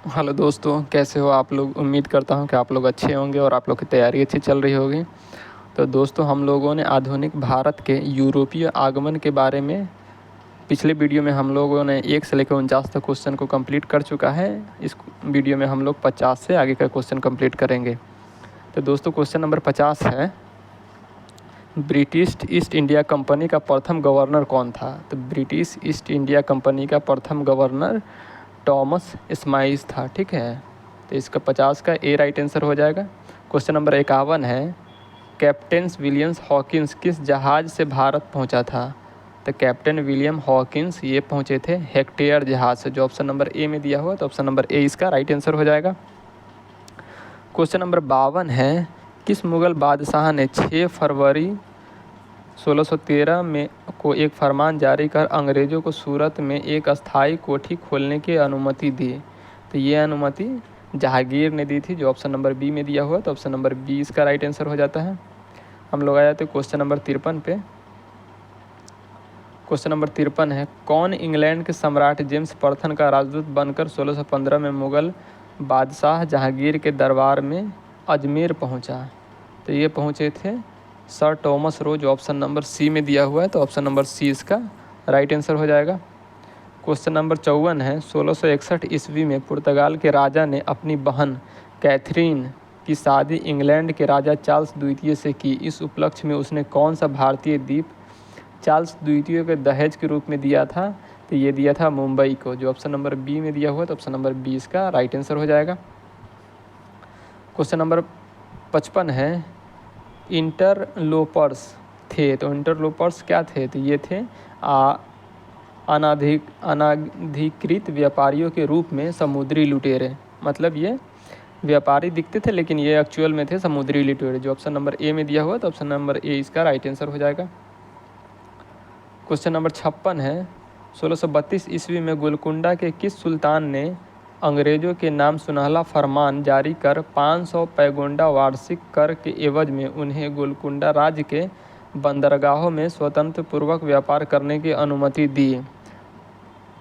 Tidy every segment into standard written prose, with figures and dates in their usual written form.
Hello दोस्तों, कैसे हो आप लोग। उम्मीद करता हूं कि आप लोग अच्छे होंगे और आप लोग की तैयारी अच्छी चल रही होगी। तो दोस्तों, हम लोगों ने आधुनिक भारत के यूरोपीय आगमन के बारे में पिछले वीडियो में हम लोगों ने 1 से लेकर 49 तक क्वेश्चन को कंप्लीट कर चुका है। इस वीडियो में हम लोग 50 से आगे का क्वेश्चन कंप्लीट करेंगे। तो दोस्तों, क्वेश्चन नंबर 50 है, ब्रिटिश ईस्ट इंडिया कंपनी का प्रथम गवर्नर कौन था। तो ब्रिटिश ईस्ट इंडिया कंपनी का प्रथम गवर्नर टॉमस स्माइस था। ठीक है, तो इसका 50 का ए राइट आंसर हो जाएगा। क्वेश्चन नंबर 51 है, कैप्टन विलियम्स हॉकिंस किस जहाज़ से भारत पहुंचा था। तो कैप्टन विलियम हॉकिंस ये पहुंचे थे हेक्टेयर जहाज़ से, जो ऑप्शन नंबर ए में दिया हुआ। तो ऑप्शन नंबर ए इसका राइट आंसर हो जाएगा। क्वेश्चन नंबर 52 है, किस मुग़ल बादशाह ने 6 फरवरी 1613 में को एक फरमान जारी कर अंग्रेज़ों को सूरत में एक अस्थायी कोठी खोलने की अनुमति दी। तो ये अनुमति जहांगीर ने दी थी, जो ऑप्शन नंबर बी में दिया हुआ। तो ऑप्शन नंबर बी इसका राइट आंसर हो जाता है। हम लोग आ जाते हैं क्वेश्चन नंबर 53 पे। क्वेश्चन नंबर 53 है, कौन इंग्लैंड के सम्राट जेम्स प्रथम का राजदूत बनकर 1615 में मुग़ल बादशाह जहांगीर के दरबार में अजमेर पहुंचा। तो ये पहुंचे थे सर टॉमस रो, जो ऑप्शन नंबर सी में दिया हुआ है। तो ऑप्शन नंबर सी इसका राइट आंसर हो जाएगा। क्वेश्चन नंबर 54 है, 1661 ईस्वी में पुर्तगाल के राजा ने अपनी बहन कैथरीन की शादी इंग्लैंड के राजा चार्ल्स द्वितीय से की। इस उपलक्ष्य में उसने कौन सा भारतीय द्वीप चार्ल्स द्वितीय के दहेज के रूप में दिया था। तो ये दिया था मुंबई को, जो ऑप्शन नंबर बी में दिया हुआ। तो ऑप्शन नंबर बी इसका राइट आंसर हो जाएगा। क्वेश्चन नंबर 55 है, इंटरलोपर्स थे। तो इंटरलोपर्स क्या थे। तो ये थे अनाधिकृत व्यापारियों के रूप में समुद्री लुटेरे। मतलब ये व्यापारी दिखते थे लेकिन ये एक्चुअल में थे समुद्री लुटेरे, जो ऑप्शन नंबर ए में दिया हुआ। तो ऑप्शन नंबर ए इसका राइट आंसर हो जाएगा। क्वेश्चन नंबर 56 है, 1632 ईस्वी में गोलकुंडा के किस सुल्तान ने अंग्रेज़ों के नाम सुनहला फरमान जारी कर 500 पैगोंडा वार्षिक कर के एवज में उन्हें गोलकुंडा राज्य के बंदरगाहों में स्वतंत्र पूर्वक व्यापार करने की अनुमति दी।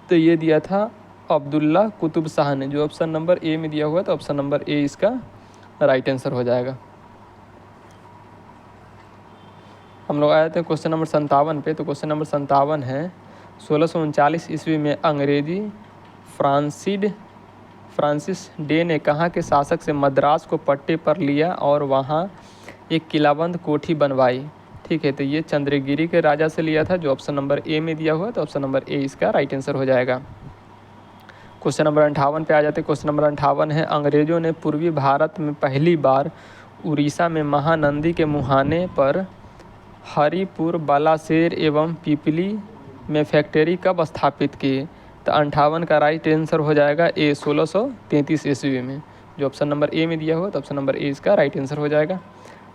तो ये दिया था अब्दुल्ला कुतुब शाह ने, जो ऑप्शन नंबर ए में दिया हुआ। तो ऑप्शन नंबर ए इसका राइट आंसर हो जाएगा। हम लोग आए थे क्वेश्चन नंबर 57 पे। तो क्वेश्चन नंबर 57 है, 1639 ईस्वी में अंग्रेजी फ्रांसिस डे ने कहाँ के शासक से मद्रास को पट्टे पर लिया और वहाँ एक किलाबंद कोठी बनवाई। ठीक है, तो ये चंद्रगिरी के राजा से लिया था, जो ऑप्शन नंबर ए में दिया हुआ। तो ऑप्शन नंबर ए इसका राइट आंसर हो जाएगा। क्वेश्चन नंबर 58 पे आ जाते हैं। क्वेश्चन नंबर 58 है, अंग्रेज़ों ने पूर्वी भारत में पहली बार उड़ीसा में महानंदी के मुहाने पर हरिपुर, बालासेर एवं पिपली में फैक्ट्री कब स्थापित की। तो 58 का राइट आंसर हो जाएगा ए 1633 ईस्वी में, जो ऑप्शन नंबर ए में दिया हुआ। तो ऑप्शन नंबर ए इसका राइट आंसर हो जाएगा।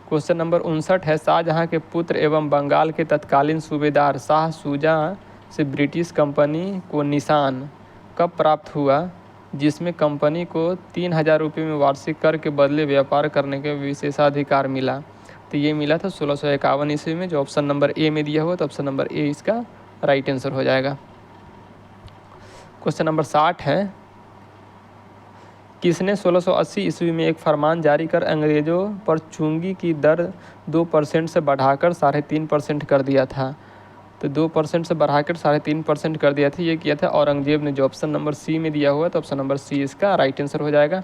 क्वेश्चन नंबर 59 है, शाहजहाँ के पुत्र एवं बंगाल के तत्कालीन सूबेदार शाह शुजा से ब्रिटिश कंपनी को निशान कब प्राप्त हुआ, जिसमें कंपनी को 3000 रुपये में वार्षिक कर के बदले व्यापार करने के विशेषाधिकार मिला। तो ये मिला था 1651 ईस्वी में, जो ऑप्शन नंबर ए में दिया हुआ। तो ऑप्शन नंबर ए इसका राइट आंसर हो जाएगा। क्वेश्चन नंबर 60 है, किसने 1680 ईस्वी में एक फरमान जारी कर अंग्रेज़ों पर चुंगी की दर 2% से बढ़ाकर 3.5% कर दिया था। तो 2% से बढ़ाकर 3.5% कर दिया था। ये किया था औरंगजेब ने, जो ऑप्शन नंबर सी में दिया हुआ। तो ऑप्शन नंबर सी इसका राइट आंसर हो जाएगा।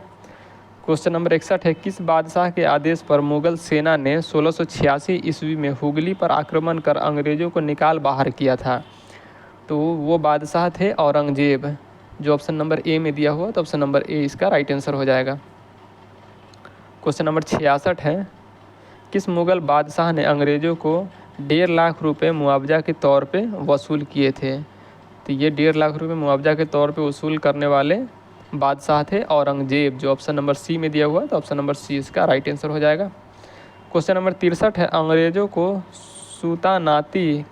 क्वेश्चन नंबर 61 है, किस बादशाह के आदेश पर मुगल सेना ने 1686 ईस्वी में हुगली पर आक्रमण कर अंग्रेज़ों को निकाल बाहर किया था। तो वो बादशाह थे औरंगजेब, जो ऑप्शन नंबर ए में दिया हुआ। तो ऑप्शन नंबर ए इसका राइट आंसर हो जाएगा। क्वेश्चन नंबर 66 है, किस मुग़ल बादशाह ने अंग्रेज़ों को 1.5 लाख रुपये मुआवजा के तौर पे वसूल किए थे। तो ये 1.5 लाख रुपये मुआवजा के तौर पे वसूल करने वाले बादशाह थे औरंगजेब, जो ऑप्शन नंबर सी में दिया हुआ। तो ऑप्शन नंबर सी इसका राइट आंसर हो जाएगा। क्वेश्चन नंबर 63 है, अंग्रेज़ों को सूतानाती,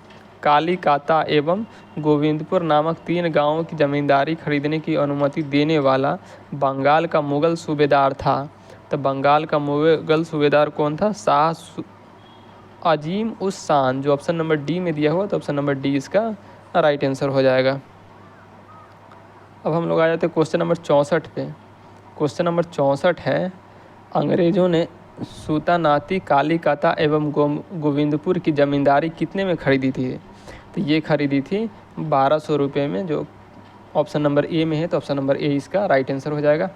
कालीकाता एवं गोविंदपुर नामक 3 गांवों की ज़मींदारी खरीदने की अनुमति देने वाला बंगाल का मुग़ल सूबेदार था। तो बंगाल का मुग़ल सूबेदार कौन था, शाह अजीम उस शान, जो ऑप्शन नंबर डी में दिया हुआ। तो ऑप्शन नंबर डी इसका राइट आंसर हो जाएगा। अब हम लोग आ जाते हैं क्वेश्चन नंबर 64 पे। क्वेश्चन नंबर 64 है, अंग्रेजों ने सूतानाती, कालीकाता एवं गोविंदपुर की ज़मींदारी कितने में खरीदी थी? तो ये खरीदी थी 1200 रुपये में, जो ऑप्शन नंबर ए में है, तो ऑप्शन नंबर ए इसका राइट आंसर हो जाएगा।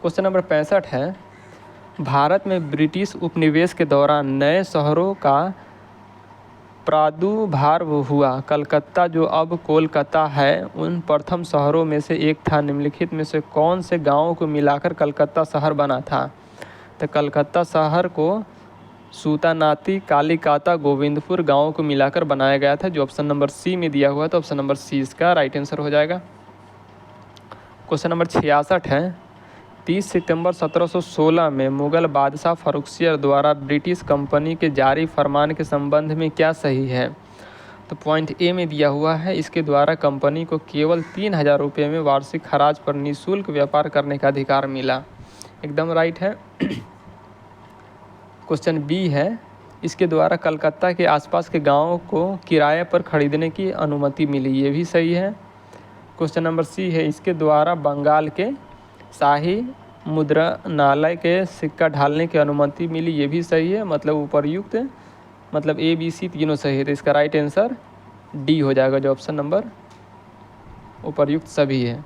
क्वेश्चन नंबर 65 है, भारत में ब्रिटिश उपनिवेश के दौरान नए शहरों का प्रादुर्भाव हुआ। कलकत्ता, जो अब कोलकाता है, उन प्रथम शहरों में से एक था। निम्नलिखित में से कौन से गांवों को मिलाकर कलकत्ता शहर बना था? तो कलकत्ता शहर को सूतानाती, कालीकाता, गोविंदपुर गांवों को मिलाकर बनाया गया था, जो ऑप्शन नंबर सी में दिया हुआ है, तो ऑप्शन नंबर सी इसका राइट आंसर हो जाएगा। क्वेश्चन नंबर 66 है, 30 सितंबर 1716 में मुगल बादशाह फर्रुखसियर द्वारा ब्रिटिश कंपनी के जारी फरमान के संबंध में क्या सही है? तो पॉइंट ए में दिया हुआ है, इसके द्वारा कंपनी को केवल 3000 रुपये में वार्षिक खराज पर निःशुल्क व्यापार करने का अधिकार मिला। एकदम राइट है। क्वेश्चन बी है, इसके द्वारा कलकत्ता के आसपास के गाँवों को किराए पर खरीदने की अनुमति मिली। ये भी सही है। क्वेश्चन नंबर सी है, इसके द्वारा बंगाल के शाही मुद्रणालय के सिक्का ढालने की अनुमति मिली। ये भी सही है। मतलब उपर्युक्त, मतलब ए बी सी तीनों सही है, तो इसका राइट आंसर डी हो जाएगा, जो ऑप्शन नंबर उपर्युक्त सभी है।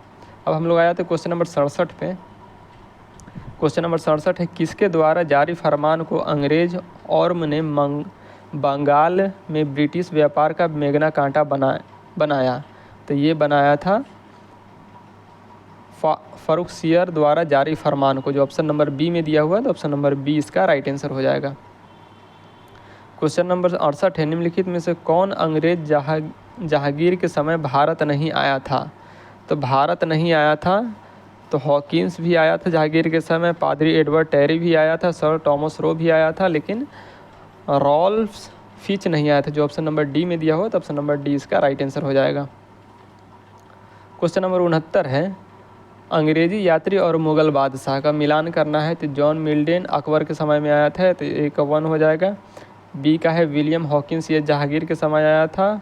अब हम लोग आया थे क्वेश्चन नंबर 67 पे। क्वेश्चन नंबर 67 है, किसके द्वारा जारी फरमान को अंग्रेज ऑर्म ने बंगाल में ब्रिटिश व्यापार का मेगना कांटा बनाया? तो ये बनाया था फर्रुखसियर द्वारा जारी फरमान को, जो ऑप्शन नंबर बी में दिया हुआ है, तो ऑप्शन नंबर बी इसका राइट आंसर हो जाएगा। क्वेश्चन नंबर 68 है, निम्नलिखित में से कौन अंग्रेज जहांगीर के समय भारत नहीं आया था? तो भारत नहीं आया था तो हॉकिंस भी आया था जहांगीर के समय, पादरी एडवर्ड टेरी भी आया था, सर टॉमस रो भी आया था, लेकिन रॉल्फ फिच नहीं आया था, जो ऑप्शन नंबर डी में दिया हुआ, तो ऑप्शन नंबर डी इसका राइट आंसर हो जाएगा। क्वेश्चन नंबर 69 है, अंग्रेजी यात्री और मुग़ल बादशाह का मिलान करना है, तो जॉन मिल्टन अकबर के समय में आया था, तो ए का 1 हो जाएगा। बी का है विलियम हॉकिंस, ये जहांगीर के समय आया था।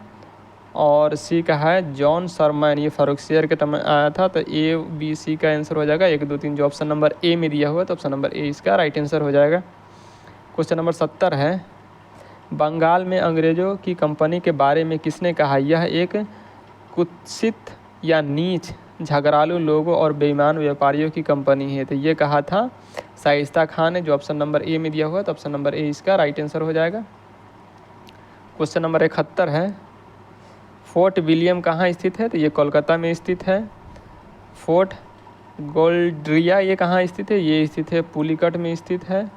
और सी का है जॉन सरमैन, ये फर्रुखसियर के समय आया था, तो ए बी सी का आंसर हो जाएगा 1 2 3, जो ऑप्शन नंबर ए में दिया हुआ, तो ऑप्शन नंबर ए इसका राइट आंसर हो जाएगा। क्वेश्चन नंबर 70 है, बंगाल में अंग्रेज़ों की कंपनी के बारे में किसने कहा? यह एक कुत्सित या नीच, झगड़ालू लोगों और बेईमान व्यापारियों की कंपनी है, तो ये कहा था शाइस्ता खान ने, जो ऑप्शन नंबर ए में दिया हुआ है, तो ऑप्शन नंबर ए इसका राइट आंसर हो जाएगा। क्वेश्चन नंबर 71 है, फोर्ट विलियम कहाँ स्थित है? तो ये कोलकाता में स्थित है। फोर्ट गोल्ड्रिया ये कहाँ स्थित है? ये स्थित है पुलिकट में स्थित है।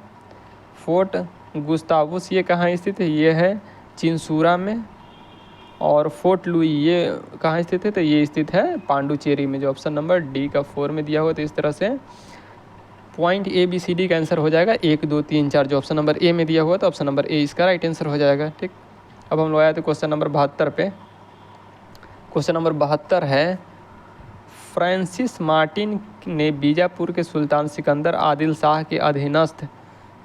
फोर्ट गुस्तावुस ये कहाँ स्थित है? ये है चिंसूरा में। और फोर्ट लुई ये कहाँ स्थित है? तो ये स्थित है पांडुचेरी में, जो ऑप्शन नंबर डी का 4 में दिया हुआ। तो इस तरह से point A B C D का आंसर हो जाएगा 1 2 3 4, जो ऑप्शन नंबर ए में दिया हुआ, तो ऑप्शन नंबर ए इसका राइट आंसर हो जाएगा। ठीक, अब हम लोग आए थे क्वेश्चन नंबर 72 पे। क्वेश्चन नंबर 72 है, फ्रांसिस मार्टिन ने बीजापुर के सुल्तान सिकंदर आदिल शाह के अधीनस्थ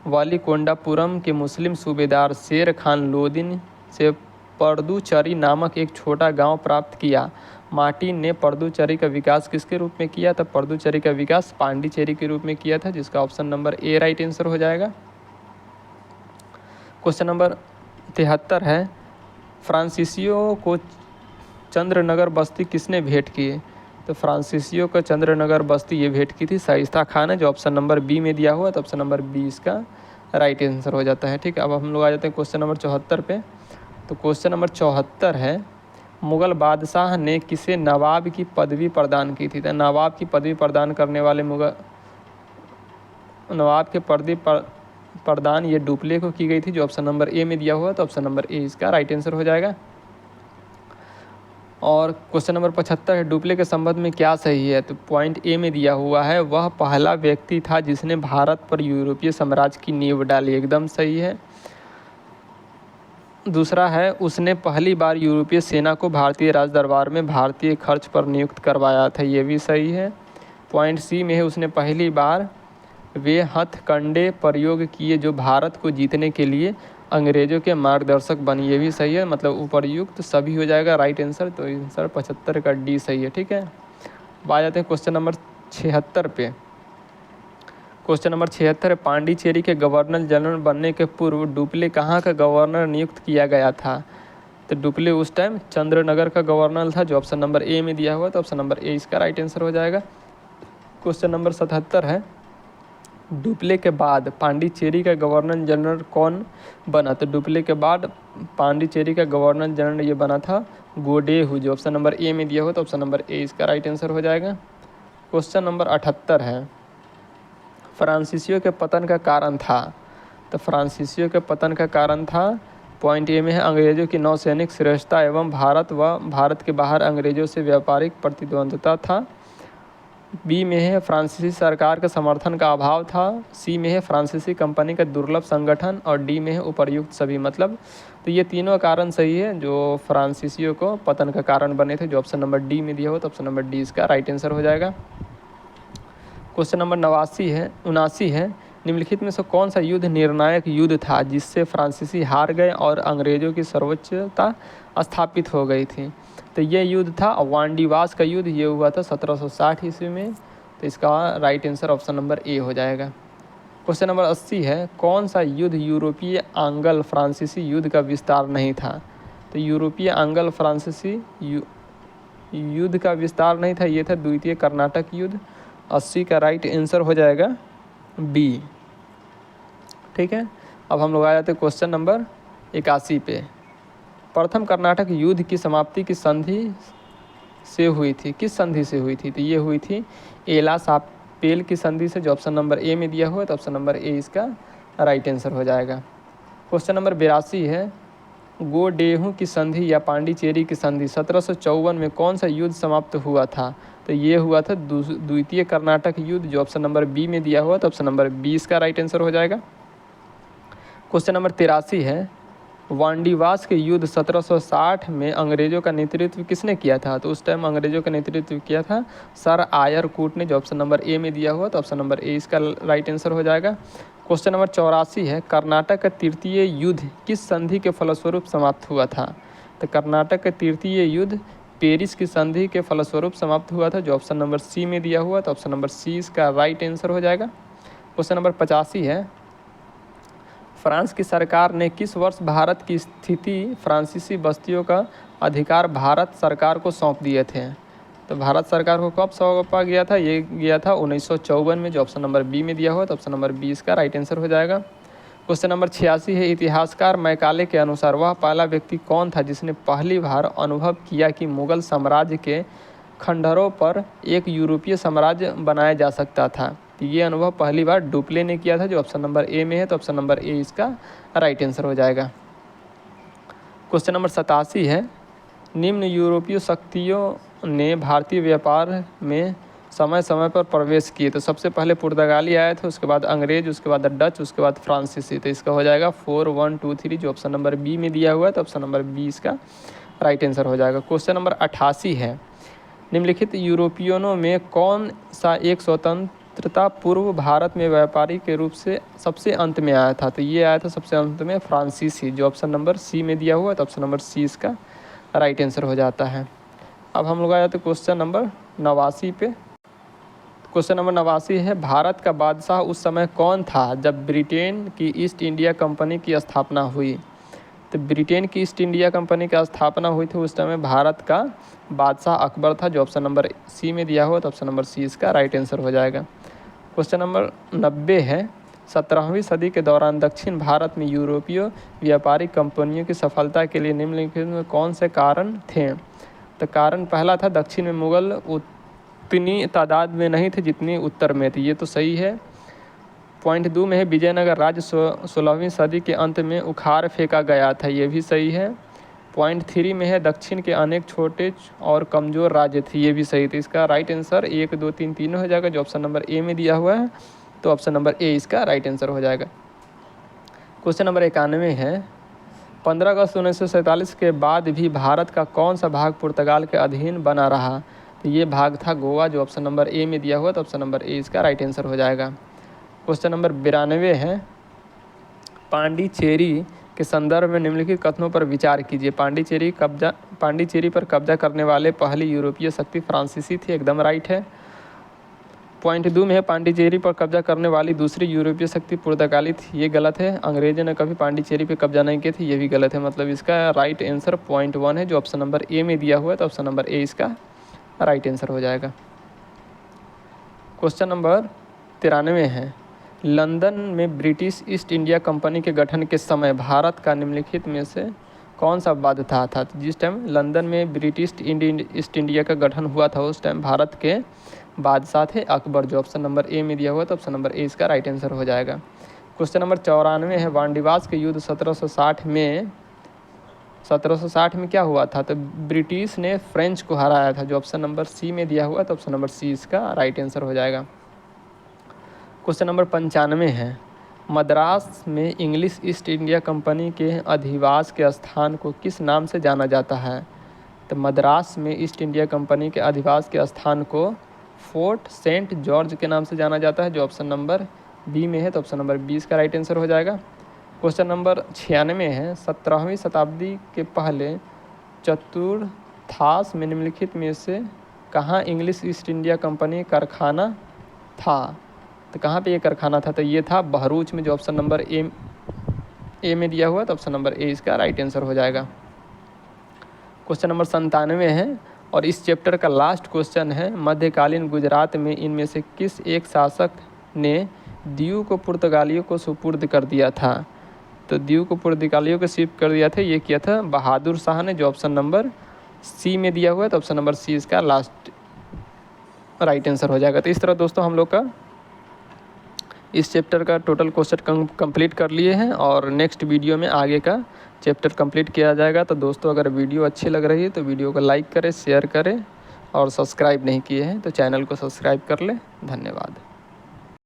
वालीकोंडापुरम के मुस्लिम सूबेदार शेर खान लोदीन से पर्दुचेरी नामक एक छोटा गांव प्राप्त किया। मार्टिन ने पर्दुचेरी का विकास किसके रूप में किया? तो पर्दुचेरी का विकास पांडिचेरी के रूप में किया था, जिसका option number A right answer हो जाएगा। क्वेश्चन नंबर 73 है, फ्रांसीसियों को चंद्रनगर बस्ती किसने भेंट की? तो फ्रांसीसियों को चंद्रनगर बस्ती ये भेंट की थी शाइस्ता खान है, जो ऑप्शन नंबर बी में दिया हुआ, तो ऑप्शन नंबर बी इसका राइट आंसर हो जाता है। ठीक है, अब हम लोग आ जाते हैं क्वेश्चन नंबर 74 पे। तो क्वेश्चन नंबर 74 है, मुग़ल बादशाह ने किसे नवाब की पदवी प्रदान की थी? तो नवाब की पदवी प्रदान करने वाले नवाब के पदवी प्रदान ये डुप्ले को की गई थी, जो ऑप्शन नंबर ए में दिया हुआ, तो ऑप्शन नंबर ए इसका राइट आंसर हो जाएगा। और क्वेश्चन नंबर 75 है, डुप्ले के संबंध में क्या सही है? तो पॉइंट ए में दिया हुआ है, वह पहला व्यक्ति था जिसने भारत पर यूरोपीय साम्राज्य की नींव डाली। एकदम सही है। दूसरा है, उसने पहली बार यूरोपीय सेना को भारतीय राज दरबार में भारतीय खर्च पर नियुक्त करवाया था। ये भी सही है। पॉइंट सी में है, उसने पहली बार वे हथकंडे प्रयोग किए जो भारत को जीतने के लिए अंग्रेज़ों के मार्गदर्शक बने। ये भी सही है। मतलब उपर्युक्त सभी हो जाएगा राइट आंसर, तो आंसर 75 का डी सही है। ठीक है, आ जाते हैं क्वेश्चन नंबर 76 पे। क्वेश्चन नंबर 76 है, पांडिचेरी के गवर्नर जनरल बनने के पूर्व डुप्ले कहाँ का गवर्नर नियुक्त किया गया था? तो डुप्ले उस टाइम चंद्रनगर का गवर्नर था, जो ऑप्शन नंबर ए में दिया हुआ, तो ऑप्शन नंबर ए इसका राइट आंसर हो जाएगा। क्वेश्चन नंबर 77 है, डुप्ले के बाद पांडिचेरी का गवर्नर जनरल कौन बना? तो डुप्ले के बाद पांडिचेरी का गवर्नर जनरल ये बना था गोडेहू, जो ऑप्शन नंबर ए में दिया हुआ, तो ऑप्शन नंबर ए इसका राइट आंसर हो जाएगा। क्वेश्चन नंबर 78 है, फ्रांसीसियों के पतन का कारण था? तो फ्रांसीसियों के पतन का कारण था, पॉइंट ए में है, अंग्रेजों की नौसैनिक श्रेष्ठता एवं भारत व भारत के बाहर अंग्रेजों से व्यापारिक प्रतिद्वंद्विता था। बी में है, फ्रांसीसी सरकार के समर्थन का अभाव था। सी में है, फ्रांसीसी कंपनी का दुर्लभ संगठन, और डी में है, उपर्युक्त सभी। मतलब तो ये तीनों कारण सही है जो फ्रांसीसियों को पतन का कारण बने थे, जो ऑप्शन नंबर डी में दिया हो, तो ऑप्शन नंबर डी इसका राइट आंसर हो जाएगा। क्वेश्चन नंबर 79 है, निम्नलिखित में से कौन सा युद्ध निर्णायक युद्ध था जिससे फ्रांसीसी हार गए और अंग्रेजों की सर्वोच्चता स्थापित हो गई थी? तो ये युद्ध था वांडीवास का युद्ध, ये हुआ था 1760 ईस्वी में, तो इसका right answer option number A हो जाएगा। क्वेश्चन नंबर 80 है, कौन सा युद्ध यूरोपीय आंग्ल फ्रांसीसी युद्ध का विस्तार नहीं था? तो यूरोपीय आंग्ल फ्रांसीसी युद्ध का विस्तार नहीं था, ये था द्वितीय कर्नाटक युद्ध। 80 का राइट आंसर हो जाएगा बी। ठीक है, अब हम लोग आ जाते हैं क्वेश्चन नंबर 81 पे। प्रथम कर्नाटक युद्ध की समाप्ति किस संधि से हुई थी? किस संधि से हुई थी? तो ये हुई थी एला सापेल की संधि से, जो ऑप्शन नंबर ए में दिया हुआ है, तो ऑप्शन नंबर ए इसका राइट आंसर हो जाएगा। क्वेश्चन नंबर 82 है, गोडेहू की संधि या पांडिचेरी की संधि 1754 में कौन सा युद्ध समाप्त हुआ था? तो ये हुआ था द्वितीय कर्नाटक युद्ध, जो ऑप्शन नंबर बी में दिया हुआ, तो ऑप्शन नंबर बी इसका राइट आंसर हो जाएगा। क्वेश्चन नंबर 83 है, वांडीवास के युद्ध 1760 में अंग्रेजों का नेतृत्व किसने किया था? तो उस टाइम अंग्रेजों का नेतृत्व किया था सर आयर कूट ने, जो ऑप्शन नंबर ए में दिया हुआ, तो ऑप्शन नंबर ए इसका राइट आंसर हो जाएगा। क्वेश्चन नंबर 84 है, कर्नाटक का तृतीय युद्ध किस संधि के फलस्वरूप समाप्त हुआ था? तो कर्नाटक का तृतीय युद्ध पेरिस की संधि के फलस्वरूप समाप्त हुआ था, जो ऑप्शन नंबर सी में दिया हुआ, तो ऑप्शन नंबर सी इसका राइट आंसर हो जाएगा। क्वेश्चन नंबर 85 है, फ्रांस की सरकार ने किस वर्ष भारत की स्थिति फ्रांसीसी बस्तियों का अधिकार भारत सरकार को सौंप दिए थे? तो भारत सरकार को कब सौंपा गया था? ये गया था 1954 में, जो ऑप्शन नंबर बी में दिया हुआ, तो ऑप्शन नंबर बी इसका राइट आंसर हो जाएगा। क्वेश्चन नंबर 86 है, इतिहासकार मैकाले के अनुसार वह पहला व्यक्ति कौन था जिसने पहली बार अनुभव किया कि मुगल साम्राज्य के खंडहरों पर एक यूरोपीय साम्राज्य बनाया जा सकता था? ये अनुभव पहली बार डुप्ले ने किया था, जो ऑप्शन नंबर ए में है, तो ऑप्शन नंबर ए इसका राइट आंसर हो जाएगा। क्वेश्चन नंबर 87 है, निम्न यूरोपीय शक्तियों ने भारतीय व्यापार में समय समय पर प्रवेश किए? तो सबसे पहले पुर्तगाली आए थे, उसके बाद अंग्रेज, उसके बाद डच, उसके बाद फ्रांसीसी। तो इसका हो जाएगा 4 1 2 3, जो ऑप्शन नंबर बी में दिया हुआ है, तो ऑप्शन नंबर बी इसका राइट आंसर हो जाएगा। क्वेश्चन नंबर 88 है, निम्नलिखित यूरोपियनों में कौन सा एक स्वतंत्रता पूर्व भारत में व्यापारी के रूप से सबसे अंत में आया था? तो ये आया था सबसे अंत में फ्रांसीसी, जो ऑप्शन नंबर सी में दिया हुआ है, तो ऑप्शन नंबर सी इसका राइट आंसर हो जाता है। अब हम लोग आ जाते क्वेश्चन नंबर 89 पे। क्वेश्चन नंबर 89 है, भारत का बादशाह उस समय कौन था जब ब्रिटेन की ईस्ट इंडिया कंपनी की स्थापना हुई? तो ब्रिटेन की ईस्ट इंडिया कंपनी की स्थापना हुई थी, उस समय भारत का बादशाह अकबर था, जो ऑप्शन नंबर सी में दिया हुआ, तो ऑप्शन नंबर सी इसका राइट आंसर हो जाएगा। क्वेश्चन नंबर 90 है, 17वीं सदी के दौरान दक्षिण भारत में यूरोपीय व्यापारिक कंपनियों की सफलता के लिए निम्नलिखित में कौन से कारण थे? तो कारण पहला था, दक्षिण में मुगल उतनी तादाद में नहीं थे जितनी उत्तर में थी, ये तो सही है। पॉइंट 2 में है, विजयनगर राज्य 16वीं सदी के अंत में उखाड़ फेंका गया था, ये भी सही है। पॉइंट 3 में है, दक्षिण के अनेक छोटे और कमज़ोर राज्य थे, ये भी सही थे। इसका राइट आंसर 1 2 3 तीनों हो जाएगा, जो ऑप्शन नंबर ए में दिया हुआ है, तो ऑप्शन नंबर ए इसका राइट आंसर हो जाएगा। क्वेश्चन नंबर 91 है, 15 अगस्त 1947 के बाद भी भारत का कौन सा भाग पुर्तगाल के अधीन बना रहा? तो ये भाग था गोवा, जो ऑप्शन नंबर ए में दिया हुआ, तो ऑप्शन नंबर ए इसका राइट आंसर हो जाएगा। क्वेश्चन नंबर 92 है, पांडिचेरी के संदर्भ में निम्नलिखित कथनों पर विचार कीजिए। पांडिचेरी पर कब्जा करने वाले पहली यूरोपीय शक्ति फ्रांसीसी थी, एकदम राइट है। पॉइंट 2 में है पांडिचेरी पर कब्जा करने वाली दूसरी यूरोपीय शक्ति पुर्तगाली थी। ये गलत है, अंग्रेजों ने कभी पांडिचेरी पे कब्जा नहीं किया थी, ये भी गलत है। मतलब इसका राइट आंसर पॉइंट 1 है जो ऑप्शन नंबर ए में दिया हुआ है, तो ऑप्शन नंबर ए इसका राइट आंसर हो जाएगा। क्वेश्चन नंबर 93 है, लंदन में ब्रिटिश ईस्ट इंडिया कंपनी के गठन के समय भारत का निम्नलिखित में से कौन सा बाध्यता था? तो जिस टाइम लंदन में ब्रिटिश ईस्ट इंडिया का गठन हुआ था उस टाइम भारत के बादशाह थे अकबर, जो ऑप्शन नंबर ए में दिया हुआ, तो ऑप्शन नंबर ए इसका राइट आंसर हो जाएगा। क्वेश्चन नंबर 94 है, वांडीवास के युद्ध 1760 में क्या हुआ था? तो ब्रिटिश ने फ्रेंच को हराया था, जो ऑप्शन नंबर सी में दिया हुआ, तो ऑप्शन नंबर सी इसका राइट आंसर हो जाएगा। क्वेश्चन नंबर 95 है, मद्रास में इंग्लिश ईस्ट इंडिया कंपनी के अधिवास के स्थान को किस नाम से जाना जाता है? तो मद्रास में ईस्ट इंडिया कंपनी के अधिवास के स्थान को फोर्ट सेंट जॉर्ज के नाम से जाना जाता है, जो ऑप्शन नंबर बी में है, तो ऑप्शन नंबर बी इसका राइट आंसर हो जाएगा। क्वेश्चन नंबर 96 है, 17वीं शताब्दी के पहले चतुर्थास में निम्नलिखित में से कहाँ इंग्लिश ईस्ट इंडिया कंपनी कारखाना था? तो कहाँ पे ये कारखाना था? तो ये था बहरूच में, जो ऑप्शन नंबर ए में दिया हुआ, तो ऑप्शन नंबर ए इसका राइट आंसर हो जाएगा। क्वेश्चन नंबर 97 है और इस चैप्टर का लास्ट क्वेश्चन है, मध्यकालीन गुजरात में इनमें से किस एक शासक ने दीव को पुर्तगालियों को सुपुर्द कर दिया था? तो दीव को पुर्तगालियों को शिफ्ट कर दिया था, ये किया था बहादुर शाह ने, जो ऑप्शन नंबर सी में दिया हुआ है, तो ऑप्शन नंबर सी इसका लास्ट राइट आंसर हो जाएगा। तो इस तरह दोस्तों हम लोग का इस चैप्टर का टोटल क्वेश्चन कंप्लीट कर लिए हैं और नेक्स्ट वीडियो में आगे का चैप्टर कंप्लीट किया जाएगा। तो दोस्तों अगर वीडियो अच्छी लग रही है तो वीडियो को लाइक करें, शेयर करें और सब्सक्राइब नहीं किए हैं तो चैनल को सब्सक्राइब कर लें। धन्यवाद।